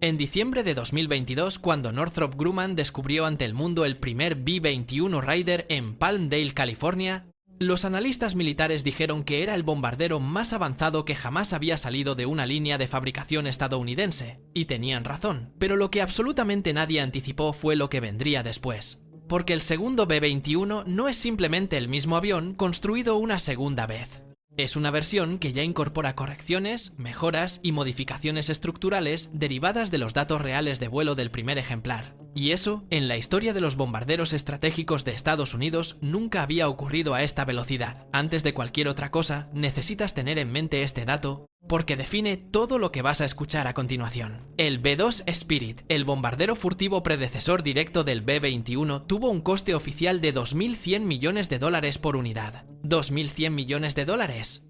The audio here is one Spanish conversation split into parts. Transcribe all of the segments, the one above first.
En diciembre de 2022, cuando Northrop Grumman descubrió ante el mundo el primer B-21 Raider en Palmdale, California, los analistas militares dijeron que era el bombardero más avanzado que jamás había salido de una línea de fabricación estadounidense, y tenían razón, pero lo que absolutamente nadie anticipó fue lo que vendría después. Porque el segundo B-21 no es simplemente el mismo avión construido una segunda vez. Es una versión que ya incorpora correcciones, mejoras y modificaciones estructurales derivadas de los datos reales de vuelo del primer ejemplar. Y eso, en la historia de los bombarderos estratégicos de Estados Unidos, nunca había ocurrido a esta velocidad. Antes de cualquier otra cosa, necesitas tener en mente este dato, porque define todo lo que vas a escuchar a continuación. El B-2 Spirit, el bombardero furtivo predecesor directo del B-21, tuvo un coste oficial de $2.100 millones por unidad. $2.100 millones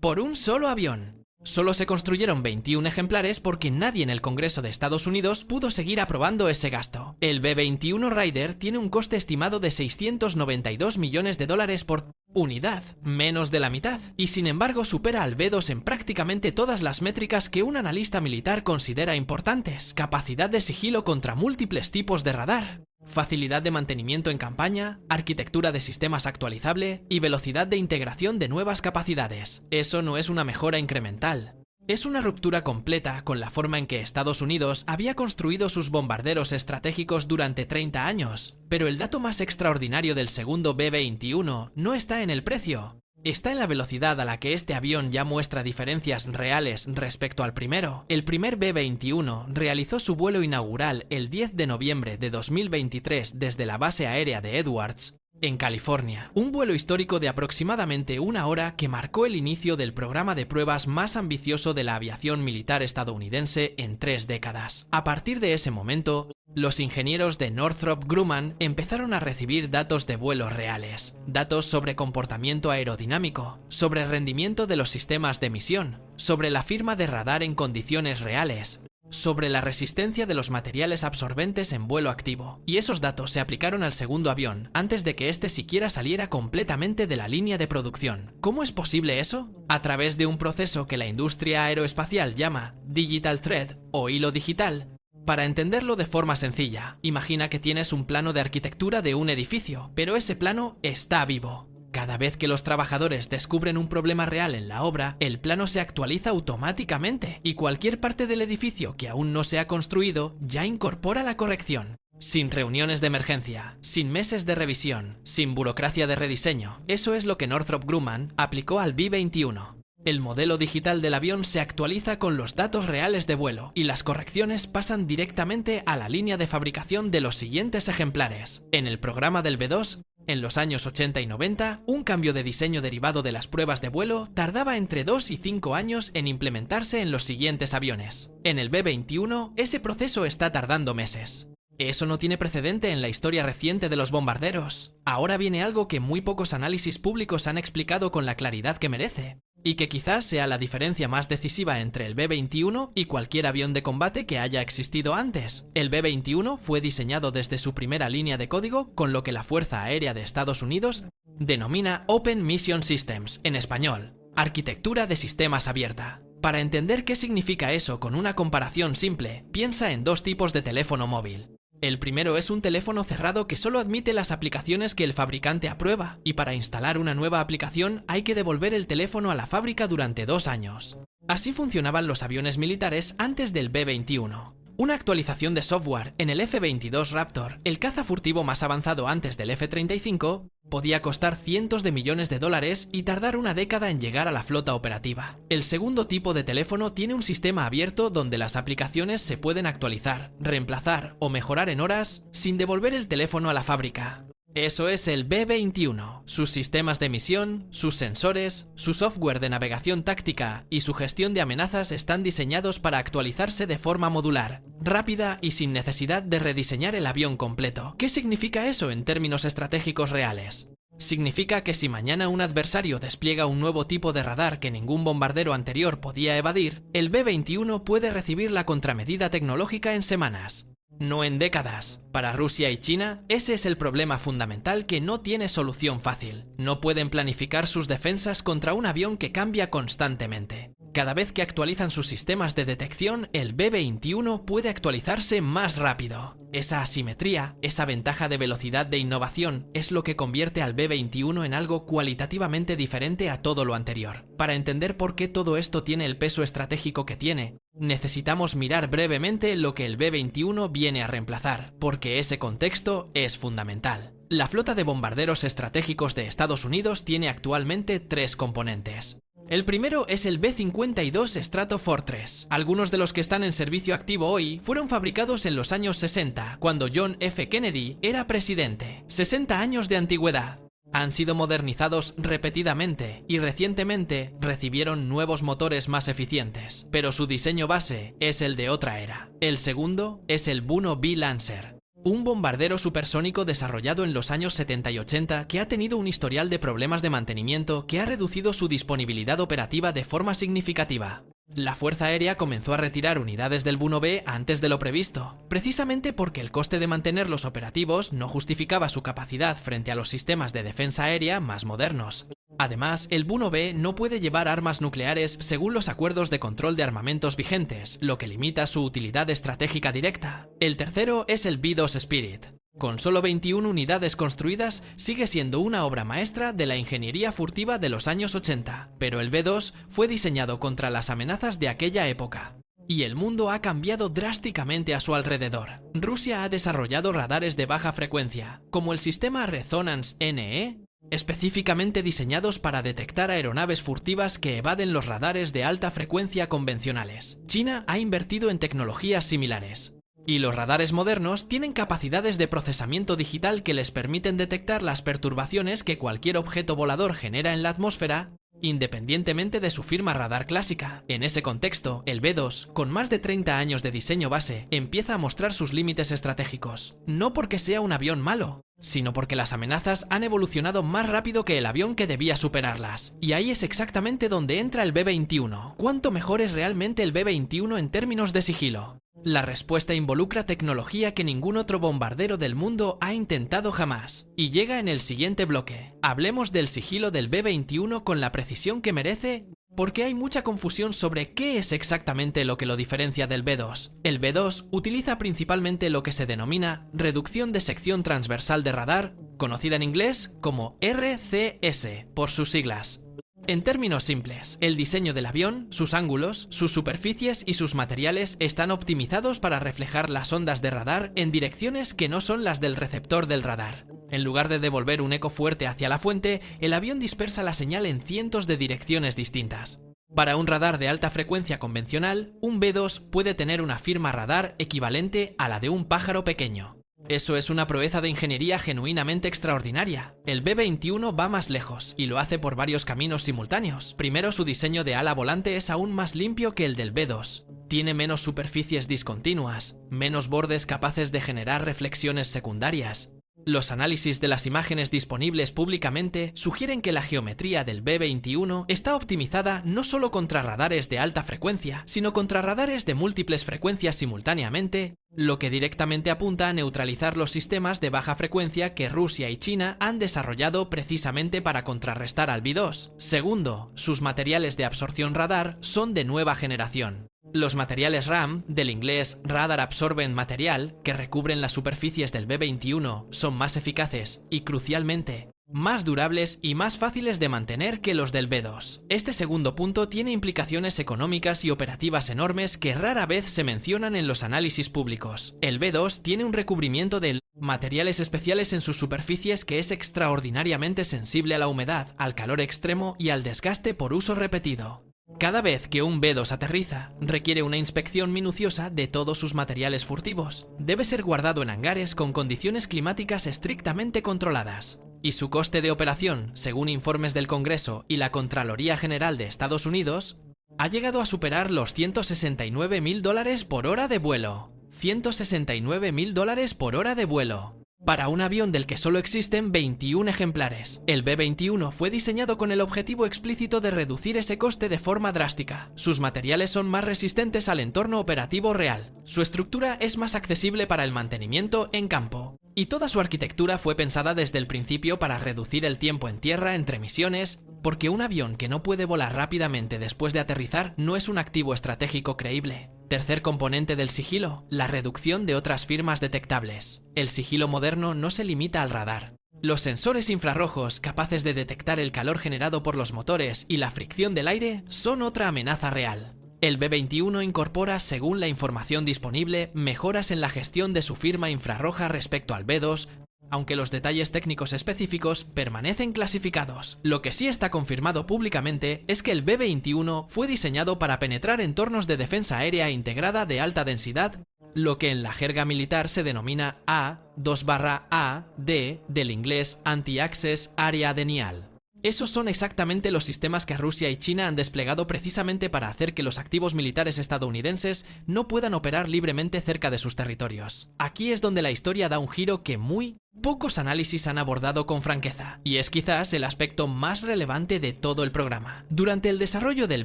por un solo avión. Solo se construyeron 21 ejemplares porque nadie en el Congreso de Estados Unidos pudo seguir aprobando ese gasto. El B-21 Raider tiene un coste estimado de $692 millones por unidad, menos de la mitad, y sin embargo supera al B-2 en prácticamente todas las métricas que un analista militar considera importantes: capacidad de sigilo contra múltiples tipos de radar, facilidad de mantenimiento en campaña, arquitectura de sistemas actualizable y velocidad de integración de nuevas capacidades. Eso no es una mejora incremental. Es una ruptura completa con la forma en que Estados Unidos había construido sus bombarderos estratégicos durante 30 años. Pero el dato más extraordinario del segundo B-21 no está en el precio. Está en la velocidad a la que este avión ya muestra diferencias reales respecto al primero. El primer B-21 realizó su vuelo inaugural el 10 de noviembre de 2023 desde la base aérea de Edwards, en California. Un vuelo histórico de aproximadamente una hora que marcó el inicio del programa de pruebas más ambicioso de la aviación militar estadounidense en 3 décadas. A partir de ese momento, los ingenieros de Northrop Grumman empezaron a recibir datos de vuelo reales, datos sobre comportamiento aerodinámico, sobre rendimiento de los sistemas de misión, sobre la firma de radar en condiciones reales, sobre la resistencia de los materiales absorbentes en vuelo activo. Y esos datos se aplicaron al segundo avión antes de que éste siquiera saliera completamente de la línea de producción. ¿Cómo es posible eso? A través de un proceso que la industria aeroespacial llama Digital Thread o hilo digital. Para entenderlo de forma sencilla, imagina que tienes un plano de arquitectura de un edificio, pero ese plano está vivo. Cada vez que los trabajadores descubren un problema real en la obra, el plano se actualiza automáticamente y cualquier parte del edificio que aún no se ha construido ya incorpora la corrección. Sin reuniones de emergencia, sin meses de revisión, sin burocracia de rediseño. Eso es lo que Northrop Grumman aplicó al B-21. El modelo digital del avión se actualiza con los datos reales de vuelo y las correcciones pasan directamente a la línea de fabricación de los siguientes ejemplares. En el programa del B-2, en los años 80 y 90, un cambio de diseño derivado de las pruebas de vuelo tardaba entre 2 y 5 años en implementarse en los siguientes aviones. En el B-21, ese proceso está tardando meses. Eso no tiene precedente en la historia reciente de los bombarderos. Ahora viene algo que muy pocos análisis públicos han explicado con la claridad que merece, y que quizás sea la diferencia más decisiva entre el B-21 y cualquier avión de combate que haya existido antes. El B-21 fue diseñado desde su primera línea de código con lo que la Fuerza Aérea de Estados Unidos denomina Open Mission Systems, en español, arquitectura de sistemas abierta. Para entender qué significa eso con una comparación simple, piensa en dos tipos de teléfono móvil. El primero es un teléfono cerrado que solo admite las aplicaciones que el fabricante aprueba, y para instalar una nueva aplicación hay que devolver el teléfono a la fábrica durante 2 años. Así funcionaban los aviones militares antes del B-21. Una actualización de software en el F-22 Raptor, el caza furtivo más avanzado antes del F-35, podía costar cientos de millones de dólares y tardar una década en llegar a la flota operativa. El segundo tipo de teléfono tiene un sistema abierto donde las aplicaciones se pueden actualizar, reemplazar o mejorar en horas sin devolver el teléfono a la fábrica. Eso es el B-21. Sus sistemas de misión, sus sensores, su software de navegación táctica y su gestión de amenazas están diseñados para actualizarse de forma modular, rápida y sin necesidad de rediseñar el avión completo. ¿Qué significa eso en términos estratégicos reales? Significa que si mañana un adversario despliega un nuevo tipo de radar que ningún bombardero anterior podía evadir, el B-21 puede recibir la contramedida tecnológica en semanas, no en décadas. Para Rusia y China, ese es el problema fundamental que no tiene solución fácil. No pueden planificar sus defensas contra un avión que cambia constantemente. Cada vez que actualizan sus sistemas de detección, el B-21 puede actualizarse más rápido. Esa asimetría, esa ventaja de velocidad de innovación, es lo que convierte al B-21 en algo cualitativamente diferente a todo lo anterior. Para entender por qué todo esto tiene el peso estratégico que tiene, necesitamos mirar brevemente lo que el B-21 viene a reemplazar, porque ese contexto es fundamental. La flota de bombarderos estratégicos de Estados Unidos tiene actualmente 3 componentes. El primero es el B-52 Stratofortress. Algunos de los que están en servicio activo hoy fueron fabricados en los años 60, cuando John F. Kennedy era presidente. 60 años de antigüedad. Han sido modernizados repetidamente y recientemente recibieron nuevos motores más eficientes, pero su diseño base es el de otra era. El segundo es el Buno B Lancer, un bombardero supersónico desarrollado en los años 70 y 80 que ha tenido un historial de problemas de mantenimiento que ha reducido su disponibilidad operativa de forma significativa. La Fuerza Aérea comenzó a retirar unidades del Buno B antes de lo previsto, precisamente porque el coste de mantenerlos operativos no justificaba su capacidad frente a los sistemas de defensa aérea más modernos. Además, el Buno B no puede llevar armas nucleares según los acuerdos de control de armamentos vigentes, lo que limita su utilidad estratégica directa. El tercero es el B-2 Spirit. Con solo 21 unidades construidas, sigue siendo una obra maestra de la ingeniería furtiva de los años 80, pero el B-2 fue diseñado contra las amenazas de aquella época. Y el mundo ha cambiado drásticamente a su alrededor. Rusia ha desarrollado radares de baja frecuencia, como el sistema Resonance NE, específicamente diseñados para detectar aeronaves furtivas que evaden los radares de alta frecuencia convencionales. China ha invertido en tecnologías similares. Y los radares modernos tienen capacidades de procesamiento digital que les permiten detectar las perturbaciones que cualquier objeto volador genera en la atmósfera, independientemente de su firma radar clásica. En ese contexto, el B-2, con más de 30 años de diseño base, empieza a mostrar sus límites estratégicos. No porque sea un avión malo, sino porque las amenazas han evolucionado más rápido que el avión que debía superarlas. Y ahí es exactamente donde entra el B-21. ¿Cuánto mejor es realmente el B-21 en términos de sigilo? La respuesta involucra tecnología que ningún otro bombardero del mundo ha intentado jamás, y llega en el siguiente bloque. Hablemos del sigilo del B-21 con la precisión que merece, porque hay mucha confusión sobre qué es exactamente lo que lo diferencia del B-2. El B-2 utiliza principalmente lo que se denomina reducción de sección transversal de radar, conocida en inglés como RCS por sus siglas. En términos simples, el diseño del avión, sus ángulos, sus superficies y sus materiales están optimizados para reflejar las ondas de radar en direcciones que no son las del receptor del radar. En lugar de devolver un eco fuerte hacia la fuente, el avión dispersa la señal en cientos de direcciones distintas. Para un radar de alta frecuencia convencional, un B-2 puede tener una firma radar equivalente a la de un pájaro pequeño. Eso es una proeza de ingeniería genuinamente extraordinaria. El B-21 va más lejos, y lo hace por varios caminos simultáneos. Primero, su diseño de ala volante es aún más limpio que el del B-2. Tiene menos superficies discontinuas, menos bordes capaces de generar reflexiones secundarias. Los análisis de las imágenes disponibles públicamente sugieren que la geometría del B-21 está optimizada no solo contra radares de alta frecuencia, sino contra radares de múltiples frecuencias simultáneamente, lo que directamente apunta a neutralizar los sistemas de baja frecuencia que Rusia y China han desarrollado precisamente para contrarrestar al B-2. Segundo, sus materiales de absorción radar son de nueva generación. Los materiales RAM, del inglés Radar Absorbent Material, que recubren las superficies del B-21, son más eficaces y, crucialmente, más durables y más fáciles de mantener que los del B-2. Este segundo punto tiene implicaciones económicas y operativas enormes que rara vez se mencionan en los análisis públicos. El B-2 tiene un recubrimiento de materiales especiales en sus superficies que es extraordinariamente sensible a la humedad, al calor extremo y al desgaste por uso repetido. Cada vez que un B-2 aterriza, requiere una inspección minuciosa de todos sus materiales furtivos. Debe ser guardado en hangares con condiciones climáticas estrictamente controladas. Y su coste de operación, según informes del Congreso y la Contraloría General de Estados Unidos, ha llegado a superar los $169.000 por hora de vuelo. $169.000 por hora de vuelo. Para un avión del que solo existen 21 ejemplares. El B-21 fue diseñado con el objetivo explícito de reducir ese coste de forma drástica. Sus materiales son más resistentes al entorno operativo real. Su estructura es más accesible para el mantenimiento en campo. Y toda su arquitectura fue pensada desde el principio para reducir el tiempo en tierra entre misiones, porque un avión que no puede volar rápidamente después de aterrizar no es un activo estratégico creíble. Tercer componente del sigilo, la reducción de otras firmas detectables. El sigilo moderno no se limita al radar. Los sensores infrarrojos capaces de detectar el calor generado por los motores y la fricción del aire son otra amenaza real. El B-21 incorpora, según la información disponible, mejoras en la gestión de su firma infrarroja respecto al B-2, aunque los detalles técnicos específicos permanecen clasificados. Lo que sí está confirmado públicamente es que el B-21 fue diseñado para penetrar entornos de defensa aérea integrada de alta densidad, lo que en la jerga militar se denomina A2/A-D del inglés Anti-Access Area Denial. Esos son exactamente los sistemas que Rusia y China han desplegado precisamente para hacer que los activos militares estadounidenses no puedan operar libremente cerca de sus territorios. Aquí es donde la historia da un giro que muy pocos análisis han abordado con franqueza, y es quizás el aspecto más relevante de todo el programa. Durante el desarrollo del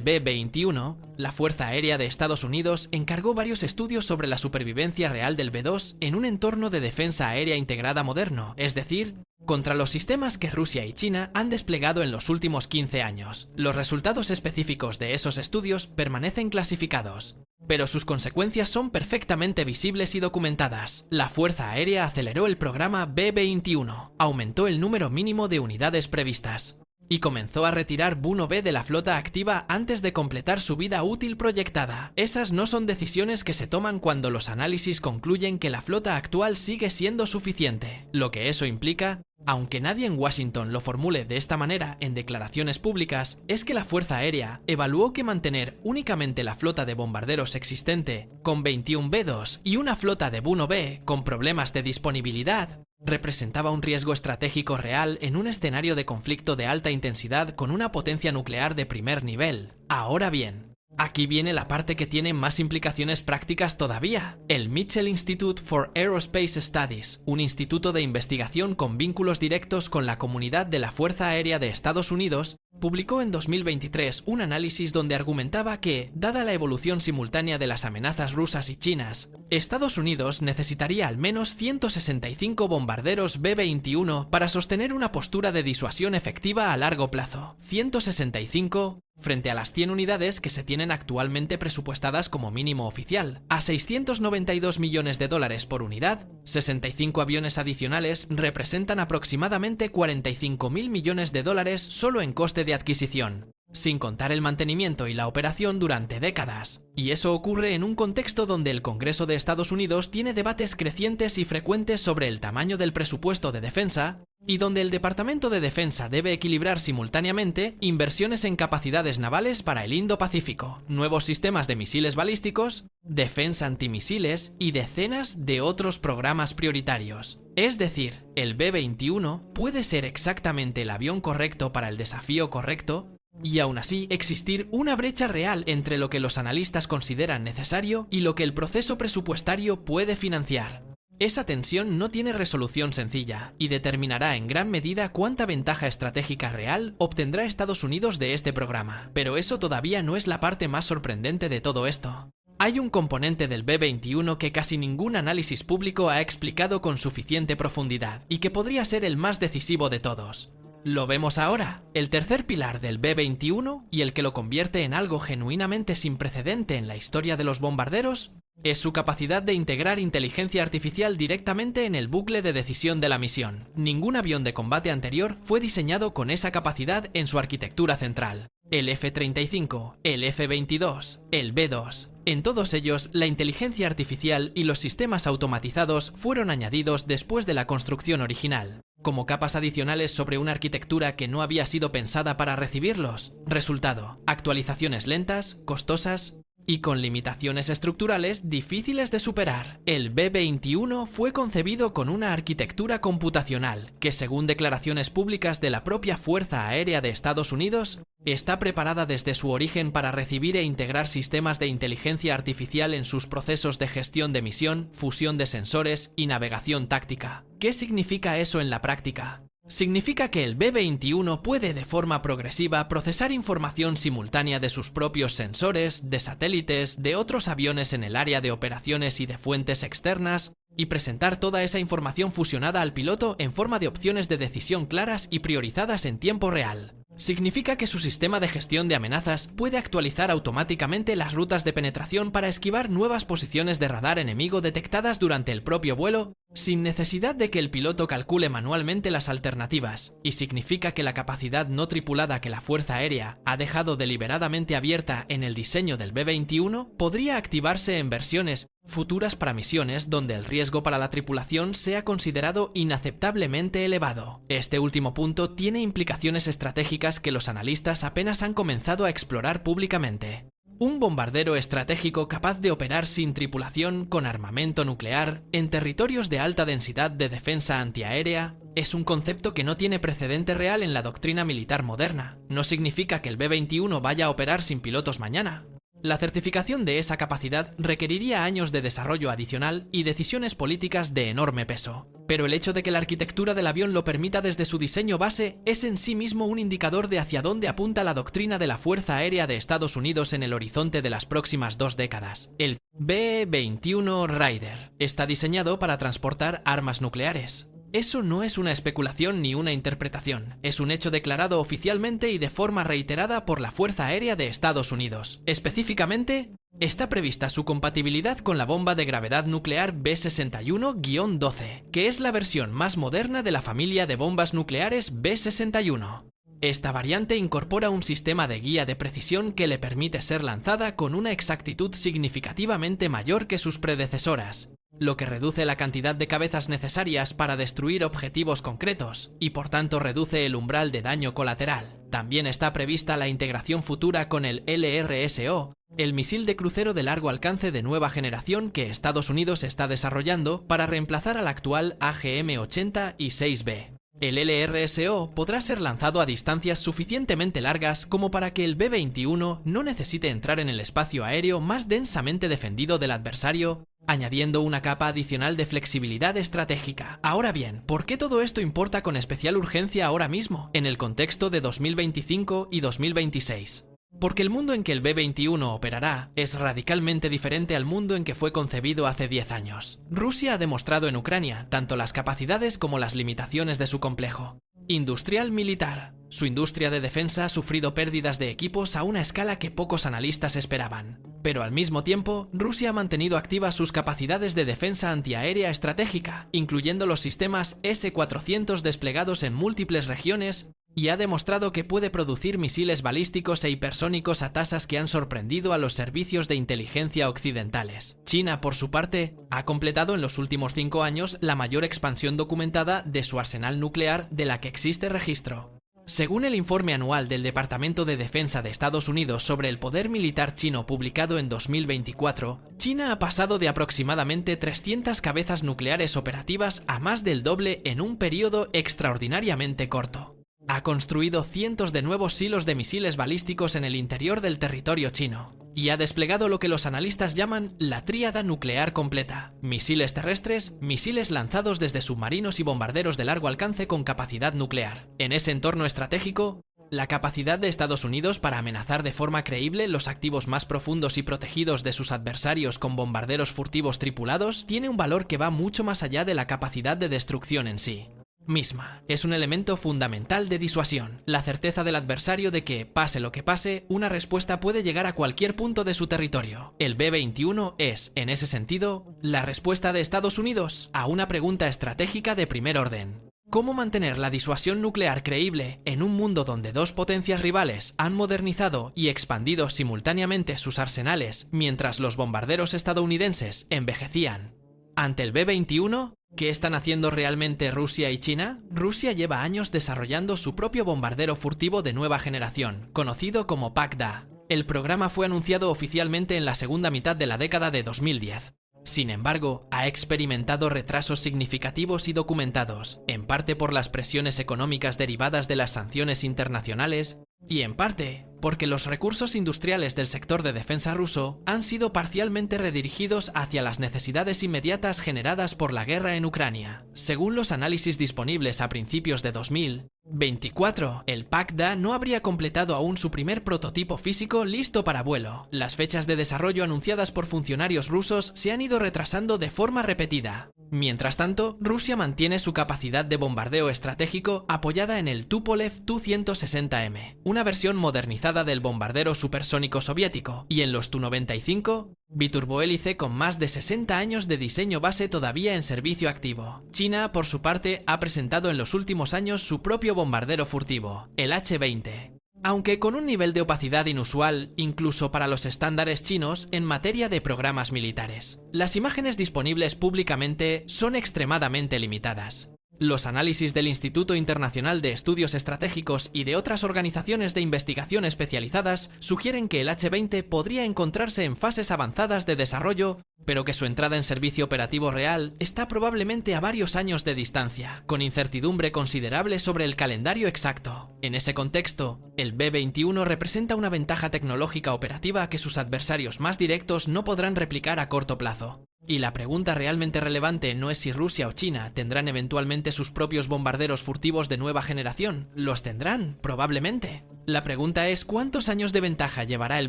B-21, la Fuerza Aérea de Estados Unidos encargó varios estudios sobre la supervivencia real del B-2 en un entorno de defensa aérea integrada moderno, es decir, contra los sistemas que Rusia y China han desplegado en los últimos 15 años. Los resultados específicos de esos estudios permanecen clasificados, pero sus consecuencias son perfectamente visibles y documentadas. La Fuerza Aérea aceleró el programa B-21, aumentó el número mínimo de unidades previstas y comenzó a retirar Bu-1B de la flota activa antes de completar su vida útil proyectada. Esas no son decisiones que se toman cuando los análisis concluyen que la flota actual sigue siendo suficiente. Lo que eso implica, aunque nadie en Washington lo formule de esta manera en declaraciones públicas, es que la Fuerza Aérea evaluó que mantener únicamente la flota de bombarderos existente con 21 B-2 y una flota de Bu-1B con problemas de disponibilidad representaba un riesgo estratégico real en un escenario de conflicto de alta intensidad con una potencia nuclear de primer nivel. Ahora bien, aquí viene la parte que tiene más implicaciones prácticas todavía. El Mitchell Institute for Aerospace Studies, un instituto de investigación con vínculos directos con la comunidad de la Fuerza Aérea de Estados Unidos, publicó en 2023 un análisis donde argumentaba que, dada la evolución simultánea de las amenazas rusas y chinas, Estados Unidos necesitaría al menos 165 bombarderos B-21 para sostener una postura de disuasión efectiva a largo plazo. 165 frente a las 100 unidades que se tienen actualmente presupuestadas como mínimo oficial. A $692 millones por unidad, 65 aviones adicionales representan aproximadamente $45.000 millones solo en coste de adquisición, sin contar el mantenimiento y la operación durante décadas. Y eso ocurre en un contexto donde el Congreso de Estados Unidos tiene debates crecientes y frecuentes sobre el tamaño del presupuesto de defensa, y donde el Departamento de Defensa debe equilibrar simultáneamente inversiones en capacidades navales para el Indo-Pacífico, nuevos sistemas de misiles balísticos, defensa antimisiles y decenas de otros programas prioritarios. Es decir, el B-21 puede ser exactamente el avión correcto para el desafío correcto, y aún así existir una brecha real entre lo que los analistas consideran necesario y lo que el proceso presupuestario puede financiar. Esa tensión no tiene resolución sencilla y determinará en gran medida cuánta ventaja estratégica real obtendrá Estados Unidos de este programa. Pero eso todavía no es la parte más sorprendente de todo esto. Hay un componente del B-21 que casi ningún análisis público ha explicado con suficiente profundidad y que podría ser el más decisivo de todos. Lo vemos ahora. El tercer pilar del B-21 y el que lo convierte en algo genuinamente sin precedente en la historia de los bombarderos es su capacidad de integrar inteligencia artificial directamente en el bucle de decisión de la misión. Ningún avión de combate anterior fue diseñado con esa capacidad en su arquitectura central. El F-35, el F-22, el B-2. En todos ellos, la inteligencia artificial y los sistemas automatizados fueron añadidos después de la construcción original, como capas adicionales sobre una arquitectura que no había sido pensada para recibirlos. Resultado: actualizaciones lentas, costosas y con limitaciones estructurales difíciles de superar. El B-21 fue concebido con una arquitectura computacional que, según declaraciones públicas de la propia Fuerza Aérea de Estados Unidos, está preparada desde su origen para recibir e integrar sistemas de inteligencia artificial en sus procesos de gestión de misión, fusión de sensores y navegación táctica. ¿Qué significa eso en la práctica? Significa que el B-21 puede de forma progresiva procesar información simultánea de sus propios sensores, de satélites, de otros aviones en el área de operaciones y de fuentes externas, y presentar toda esa información fusionada al piloto en forma de opciones de decisión claras y priorizadas en tiempo real. Significa que su sistema de gestión de amenazas puede actualizar automáticamente las rutas de penetración para esquivar nuevas posiciones de radar enemigo detectadas durante el propio vuelo, sin necesidad de que el piloto calcule manualmente las alternativas, y significa que la capacidad no tripulada que la Fuerza Aérea ha dejado deliberadamente abierta en el diseño del B-21 podría activarse en versiones futuras para misiones donde el riesgo para la tripulación sea considerado inaceptablemente elevado. Este último punto tiene implicaciones estratégicas que los analistas apenas han comenzado a explorar públicamente. Un bombardero estratégico capaz de operar sin tripulación con armamento nuclear en territorios de alta densidad de defensa antiaérea es un concepto que no tiene precedente real en la doctrina militar moderna. No significa que el B-21 vaya a operar sin pilotos mañana. La certificación de esa capacidad requeriría años de desarrollo adicional y decisiones políticas de enorme peso. Pero el hecho de que la arquitectura del avión lo permita desde su diseño base es en sí mismo un indicador de hacia dónde apunta la doctrina de la Fuerza Aérea de Estados Unidos en el horizonte de las próximas 2 décadas. El B-21 Raider está diseñado para transportar armas nucleares. Eso no es una especulación ni una interpretación, es un hecho declarado oficialmente y de forma reiterada por la Fuerza Aérea de Estados Unidos. Específicamente, está prevista su compatibilidad con la bomba de gravedad nuclear B-61-12, que es la versión más moderna de la familia de bombas nucleares B-61. Esta variante incorpora un sistema de guía de precisión que le permite ser lanzada con una exactitud significativamente mayor que sus predecesoras, lo que reduce la cantidad de cabezas necesarias para destruir objetivos concretos y por tanto reduce el umbral de daño colateral. También está prevista la integración futura con el LRSO, el misil de crucero de largo alcance de nueva generación que Estados Unidos está desarrollando para reemplazar al actual AGM-80 y 6B. El LRSO podrá ser lanzado a distancias suficientemente largas como para que el B-21 no necesite entrar en el espacio aéreo más densamente defendido del adversario, añadiendo una capa adicional de flexibilidad estratégica. Ahora bien, ¿por qué todo esto importa con especial urgencia ahora mismo, en el contexto de 2025 y 2026? Porque el mundo en que el B-21 operará es radicalmente diferente al mundo en que fue concebido hace 10 años. Rusia ha demostrado en Ucrania tanto las capacidades como las limitaciones de su complejo industrial militar. Su industria de defensa ha sufrido pérdidas de equipos a una escala que pocos analistas esperaban. Pero al mismo tiempo, Rusia ha mantenido activas sus capacidades de defensa antiaérea estratégica, incluyendo los sistemas S-400 desplegados en múltiples regiones, y ha demostrado que puede producir misiles balísticos e hipersónicos a tasas que han sorprendido a los servicios de inteligencia occidentales. China, por su parte, ha completado en los últimos 5 años la mayor expansión documentada de su arsenal nuclear de la que existe registro. Según el informe anual del Departamento de Defensa de Estados Unidos sobre el poder militar chino publicado en 2024, China ha pasado de aproximadamente 300 cabezas nucleares operativas a más del doble en un periodo extraordinariamente corto. Ha construido cientos de nuevos silos de misiles balísticos en el interior del territorio chino y ha desplegado lo que los analistas llaman la tríada nuclear completa: misiles terrestres, misiles lanzados desde submarinos y bombarderos de largo alcance con capacidad nuclear. En ese entorno estratégico, la capacidad de Estados Unidos para amenazar de forma creíble los activos más profundos y protegidos de sus adversarios con bombarderos furtivos tripulados tiene un valor que va mucho más allá de la capacidad de destrucción en sí misma. Es un elemento fundamental de disuasión, la certeza del adversario de que, pase lo que pase, una respuesta puede llegar a cualquier punto de su territorio. El B-21 es, en ese sentido, la respuesta de Estados Unidos a una pregunta estratégica de primer orden. ¿Cómo mantener la disuasión nuclear creíble en un mundo donde dos potencias rivales han modernizado y expandido simultáneamente sus arsenales mientras los bombarderos estadounidenses envejecían? Ante el B-21, ¿qué están haciendo realmente Rusia y China? Rusia lleva años desarrollando su propio bombardero furtivo de nueva generación, conocido como PAK-DA. El programa fue anunciado oficialmente en la segunda mitad de la década de 2010. Sin embargo, ha experimentado retrasos significativos y documentados, en parte por las presiones económicas derivadas de las sanciones internacionales, y en parte porque los recursos industriales del sector de defensa ruso han sido parcialmente redirigidos hacia las necesidades inmediatas generadas por la guerra en Ucrania. Según los análisis disponibles a principios de 2024, el PAK-DA no habría completado aún su primer prototipo físico listo para vuelo. Las fechas de desarrollo anunciadas por funcionarios rusos se han ido retrasando de forma repetida. Mientras tanto, Rusia mantiene su capacidad de bombardeo estratégico apoyada en el Tupolev Tu-160M, una versión modernizada del bombardero supersónico soviético, y en los Tu-95, biturbohélice con más de 60 años de diseño base todavía en servicio activo. China, por su parte, ha presentado en los últimos años su propio bombardero furtivo, el H-20. Aunque con un nivel de opacidad inusual, incluso para los estándares chinos en materia de programas militares. Las imágenes disponibles públicamente son extremadamente limitadas. Los análisis del Instituto Internacional de Estudios Estratégicos y de otras organizaciones de investigación especializadas sugieren que el H-20 podría encontrarse en fases avanzadas de desarrollo, pero que su entrada en servicio operativo real está probablemente a varios años de distancia, con incertidumbre considerable sobre el calendario exacto. En ese contexto, el B-21 representa una ventaja tecnológica operativa que sus adversarios más directos no podrán replicar a corto plazo. Y la pregunta realmente relevante no es si Rusia o China tendrán eventualmente sus propios bombarderos furtivos de nueva generación. ¿Los tendrán? Probablemente. La pregunta es ¿cuántos años de ventaja llevará el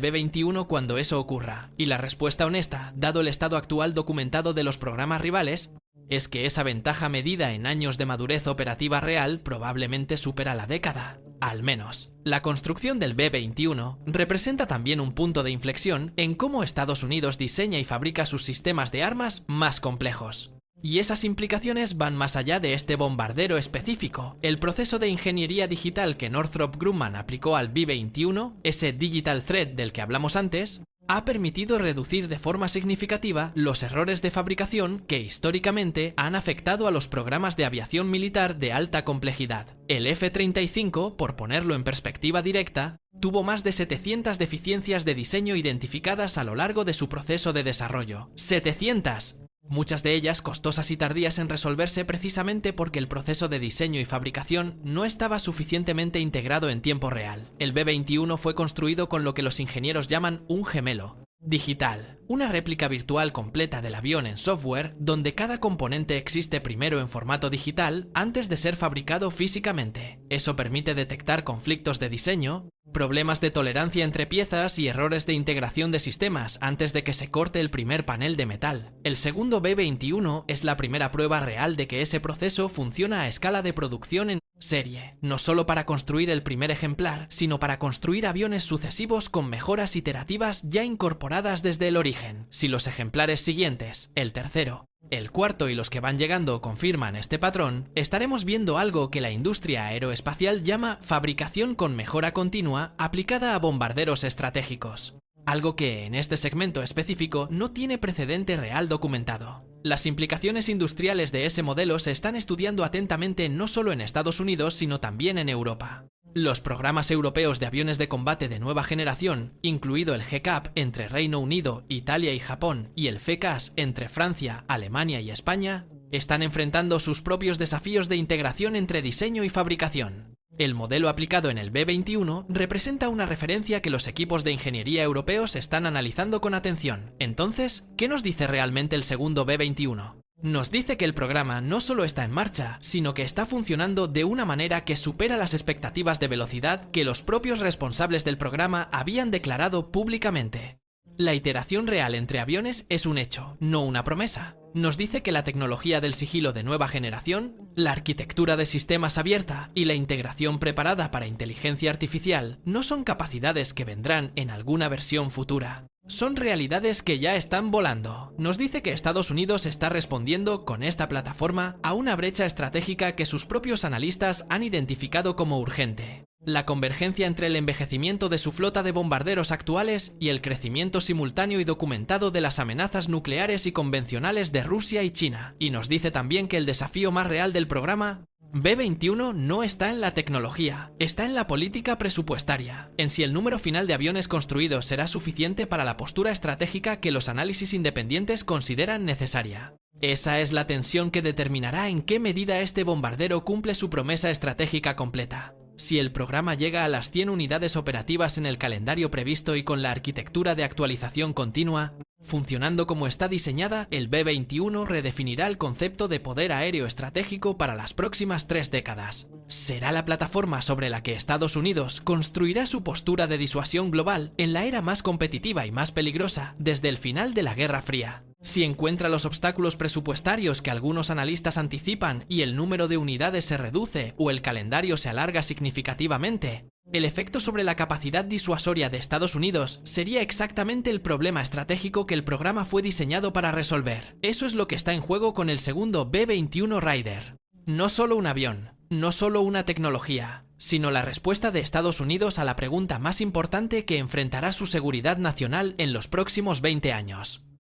B-21 cuando eso ocurra? Y la respuesta honesta, dado el estado actual documentado de los programas rivales, es que esa ventaja medida en años de madurez operativa real probablemente supera la década. Al menos. La construcción del B-21 representa también un punto de inflexión en cómo Estados Unidos diseña y fabrica sus sistemas de armas más complejos. Y esas implicaciones van más allá de este bombardero específico. El proceso de ingeniería digital que Northrop Grumman aplicó al B-21, ese Digital Thread del que hablamos antes, ha permitido reducir de forma significativa los errores de fabricación que históricamente han afectado a los programas de aviación militar de alta complejidad. El F-35, por ponerlo en perspectiva directa, tuvo más de 700 deficiencias de diseño identificadas a lo largo de su proceso de desarrollo. ¡700! Muchas de ellas costosas y tardías en resolverse precisamente porque el proceso de diseño y fabricación no estaba suficientemente integrado en tiempo real. El B-21 fue construido con lo que los ingenieros llaman un gemelo digital, una réplica virtual completa del avión en software donde cada componente existe primero en formato digital antes de ser fabricado físicamente. Eso permite detectar conflictos de diseño, problemas de tolerancia entre piezas y errores de integración de sistemas antes de que se corte el primer panel de metal. El segundo B-21 es la primera prueba real de que ese proceso funciona a escala de producción en serie, no solo para construir el primer ejemplar, sino para construir aviones sucesivos con mejoras iterativas ya incorporadas desde el origen. Si los ejemplares siguientes, el tercero, el cuarto y los que van llegando confirman este patrón, estaremos viendo algo que la industria aeroespacial llama fabricación con mejora continua aplicada a bombarderos estratégicos. Algo que, en este segmento específico, no tiene precedente real documentado. Las implicaciones industriales de ese modelo se están estudiando atentamente no solo en Estados Unidos, sino también en Europa. Los programas europeos de aviones de combate de nueva generación, incluido el GCAP entre Reino Unido, Italia y Japón, y el FCAS entre Francia, Alemania y España, están enfrentando sus propios desafíos de integración entre diseño y fabricación. El modelo aplicado en el B-21 representa una referencia que los equipos de ingeniería europeos están analizando con atención. Entonces, ¿qué nos dice realmente el segundo B-21? Nos dice que el programa no solo está en marcha, sino que está funcionando de una manera que supera las expectativas de velocidad que los propios responsables del programa habían declarado públicamente. La iteración real entre aviones es un hecho, no una promesa. Nos dice que la tecnología del sigilo de nueva generación, la arquitectura de sistemas abierta y la integración preparada para inteligencia artificial no son capacidades que vendrán en alguna versión futura. Son realidades que ya están volando. Nos dice que Estados Unidos está respondiendo con esta plataforma a una brecha estratégica que sus propios analistas han identificado como urgente. La convergencia entre el envejecimiento de su flota de bombarderos actuales y el crecimiento simultáneo y documentado de las amenazas nucleares y convencionales de Rusia y China. Y nos dice también que el desafío más real del programa B-21 no está en la tecnología, está en la política presupuestaria, en si el número final de aviones construidos será suficiente para la postura estratégica que los análisis independientes consideran necesaria. Esa es la tensión que determinará en qué medida este bombardero cumple su promesa estratégica completa. Si el programa llega a las 100 unidades operativas en el calendario previsto y con la arquitectura de actualización continua, funcionando como está diseñada, el B-21 redefinirá el concepto de poder aéreo estratégico para las próximas 3 décadas. Será la plataforma sobre la que Estados Unidos construirá su postura de disuasión global en la era más competitiva y más peligrosa desde el final de la Guerra Fría. Si encuentra los obstáculos presupuestarios que algunos analistas anticipan y el número de unidades se reduce o el calendario se alarga significativamente, el efecto sobre la capacidad disuasoria de Estados Unidos sería exactamente el problema estratégico que el programa fue diseñado para resolver. Eso es lo que está en juego con el segundo B-21 Raider. No solo un avión, no solo una tecnología, sino la respuesta de Estados Unidos a la pregunta más importante que enfrentará su seguridad nacional en los próximos 20 años.